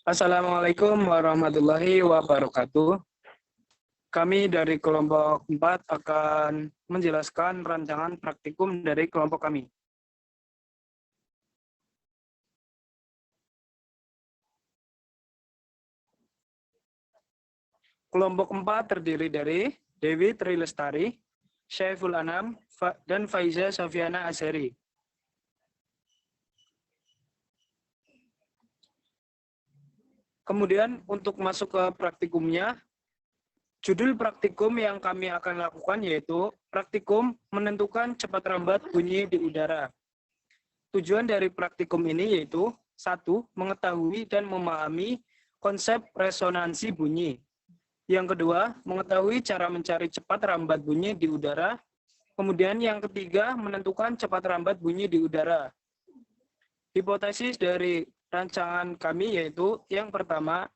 Assalamualaikum warahmatullahi wabarakatuh. Kami dari kelompok 4 akan menjelaskan rancangan praktikum dari kelompok kami. Kelompok 4 terdiri dari Dewi Trilestari, Syaiful Anam, dan Faiza Safiana Azhari. Kemudian untuk masuk ke praktikumnya, judul praktikum yang kami akan lakukan yaitu praktikum menentukan cepat rambat bunyi di udara. Tujuan dari praktikum ini yaitu 1. Mengetahui dan memahami konsep resonansi bunyi. Yang kedua, mengetahui cara mencari cepat rambat bunyi di udara. Kemudian yang ketiga, menentukan cepat rambat bunyi di udara. Hipotesis dari rancangan kami yaitu yang pertama,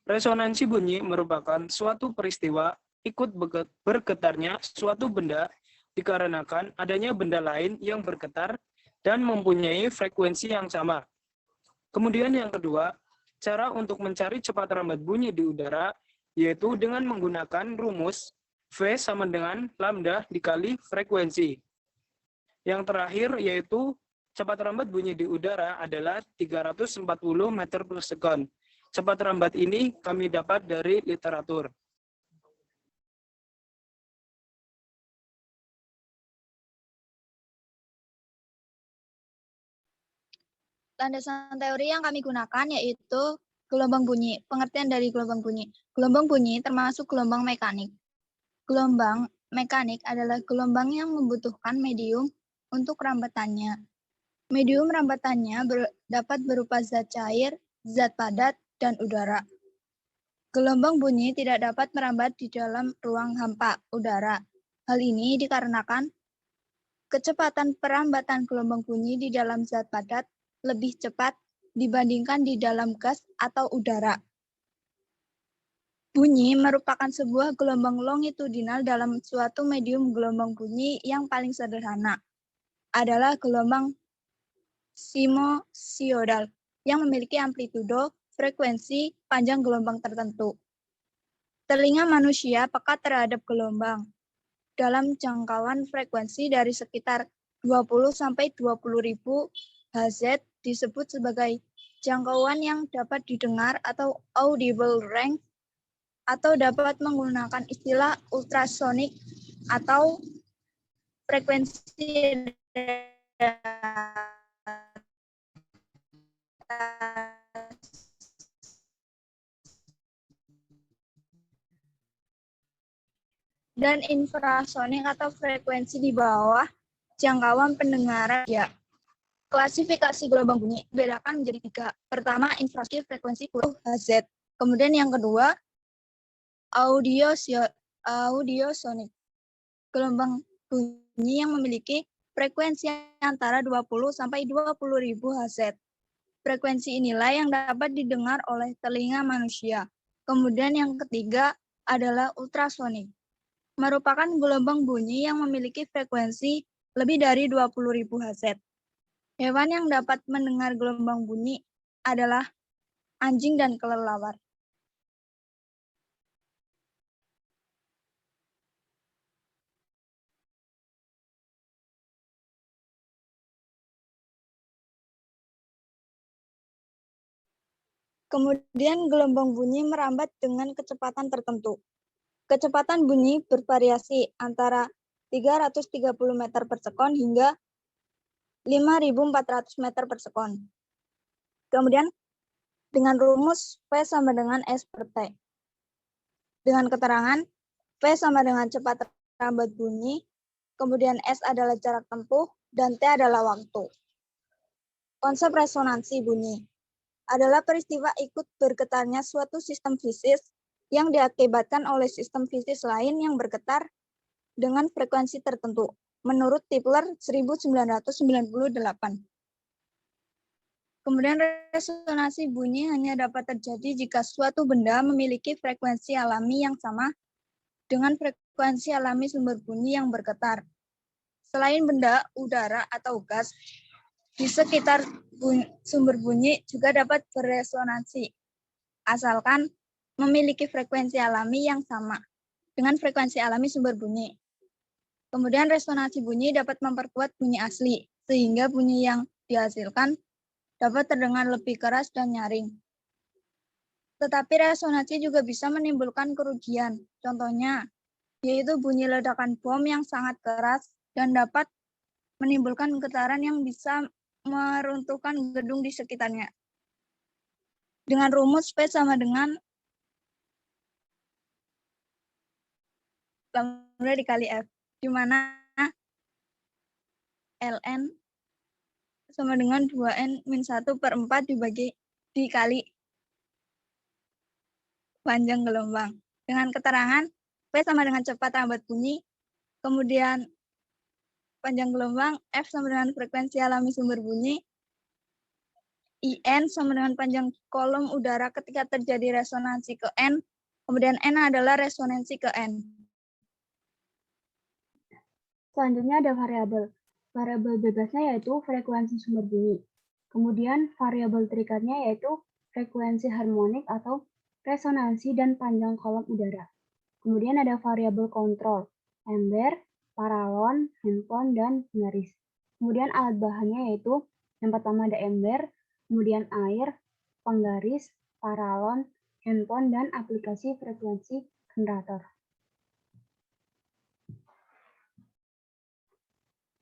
resonansi bunyi merupakan suatu peristiwa ikut bergetarnya suatu benda dikarenakan adanya benda lain yang bergetar dan mempunyai frekuensi yang sama. Kemudian yang kedua, cara untuk mencari cepat rambat bunyi di udara yaitu dengan menggunakan rumus V sama dengan lambda dikali frekuensi. Yang terakhir yaitu cepat rambat bunyi di udara adalah 340 meter per sekon. Cepat rambat ini kami dapat dari literatur. Landasan teori yang kami gunakan yaitu gelombang bunyi. Pengertian dari gelombang bunyi. Gelombang bunyi termasuk gelombang mekanik. Gelombang mekanik adalah gelombang yang membutuhkan medium untuk rambatannya. Medium rambatannya dapat berupa zat cair, zat padat, dan udara. Gelombang bunyi tidak dapat merambat di dalam ruang hampa udara. Hal ini dikarenakan kecepatan perambatan gelombang bunyi di dalam zat padat lebih cepat dibandingkan di dalam gas atau udara. Bunyi merupakan sebuah gelombang longitudinal dalam suatu medium. Gelombang bunyi yang paling sederhana adalah gelombang sinusoidal yang memiliki amplitudo, frekuensi, panjang gelombang tertentu. Telinga manusia peka terhadap gelombang dalam jangkauan frekuensi dari sekitar 20-20.000 Hz disebut sebagai jangkauan yang dapat didengar atau audible range, atau dapat menggunakan istilah ultrasonik atau frekuensi dan infrasonik atau frekuensi di bawah jangkauan pendengaran. Ya. Klasifikasi gelombang bunyi bedakan menjadi 3. Pertama, infrasonik frekuensi 10 Hz. Kemudian yang kedua, audiosonik. Gelombang bunyi yang memiliki frekuensi antara 20-20.000 Hz. Frekuensi inilah yang dapat didengar oleh telinga manusia. Kemudian yang ketiga adalah ultrasonik. Merupakan gelombang bunyi yang memiliki frekuensi lebih dari 20.000 Hz. Hewan yang dapat mendengar gelombang bunyi adalah anjing dan kelelawar. Kemudian gelombang bunyi merambat dengan kecepatan tertentu. Kecepatan bunyi bervariasi antara 330 meter per sekon hingga 5.400 meter per sekon. Kemudian dengan rumus V sama dengan S per T. Dengan keterangan V sama dengan cepat rambat bunyi, kemudian S adalah jarak tempuh, dan T adalah waktu. Konsep resonansi bunyi adalah peristiwa ikut bergetarnya suatu sistem fisis yang diakibatkan oleh sistem fisis lain yang bergetar dengan frekuensi tertentu, menurut Tipler 1998. Kemudian resonansi bunyi hanya dapat terjadi jika suatu benda memiliki frekuensi alami yang sama dengan frekuensi alami sumber bunyi yang bergetar. Selain benda, udara, atau gas, di sekitar sumber bunyi juga dapat beresonansi. asalkan memiliki frekuensi alami yang sama dengan frekuensi alami sumber bunyi. Kemudian resonansi bunyi dapat memperkuat bunyi asli, sehingga bunyi yang dihasilkan dapat terdengar lebih keras dan nyaring. Tetapi resonansi juga bisa menimbulkan kerugian. Contohnya, yaitu bunyi ledakan bom yang sangat keras dan dapat menimbulkan getaran yang bisa meruntuhkan gedung di sekitarnya. Dengan rumus P sama dengan lambda dikali F, di mana ln sama dengan 2n-1/4 dikali panjang gelombang. Dengan keterangan P sama dengan cepat rambat bunyi, kemudian panjang gelombang, F sama dengan frekuensi alami sumber bunyi, IN sama dengan panjang kolom udara ketika terjadi resonansi ke N, kemudian N adalah resonansi ke N. Selanjutnya ada variabel. Variabel bebasnya yaitu frekuensi sumber bunyi. Kemudian variabel terikatnya yaitu frekuensi harmonik atau resonansi dan panjang kolom udara. Kemudian ada variabel kontrol, ember, paralon, handphone, dan penggaris. Kemudian alat bahannya yaitu yang pertama ada ember, kemudian air, penggaris, paralon, handphone, dan aplikasi frekuensi generator.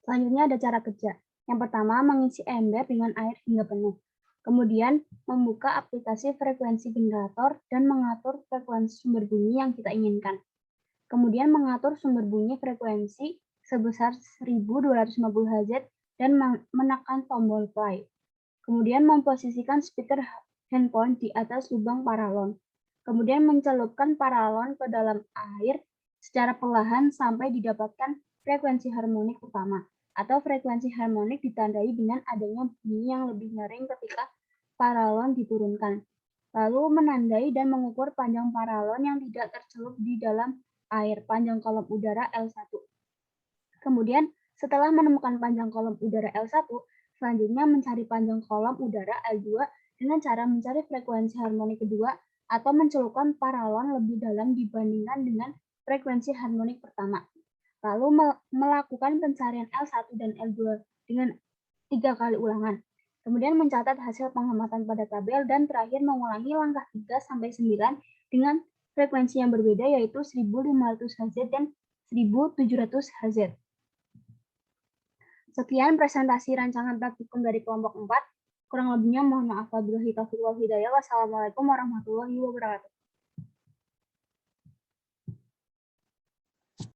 Selanjutnya ada cara kerja. Yang pertama, mengisi ember dengan air hingga penuh. Kemudian, membuka aplikasi frekuensi generator dan mengatur frekuensi sumber bunyi yang kita inginkan. Kemudian, mengatur sumber bunyi frekuensi sebesar 1250 Hz dan menekan tombol play. Kemudian, memposisikan speaker handphone di atas lubang paralon. Kemudian, mencelupkan paralon ke dalam air secara perlahan sampai didapatkan frekuensi harmonik utama. Atau frekuensi harmonik ditandai dengan adanya bunyi yang lebih nyaring ketika paralon diturunkan. Lalu menandai dan mengukur panjang paralon yang tidak tercelup di dalam air, panjang kolom udara L1. Kemudian setelah menemukan panjang kolom udara L1, selanjutnya mencari panjang kolom udara L2 dengan cara mencari frekuensi harmonik kedua atau mencelupkan paralon lebih dalam dibandingkan dengan frekuensi harmonik pertama. Lalu melakukan pencarian L1 dan L2 dengan 3 kali ulangan. Kemudian mencatat hasil pengamatan pada tabel dan terakhir mengulangi langkah 3-9 dengan frekuensi yang berbeda yaitu 1500 Hz dan 1700 Hz. Sekian presentasi rancangan praktikum dari kelompok 4. Kurang lebihnya mohon maaf wabillahi taufiq wal hidayah. Wassalamualaikum warahmatullahi wabarakatuh.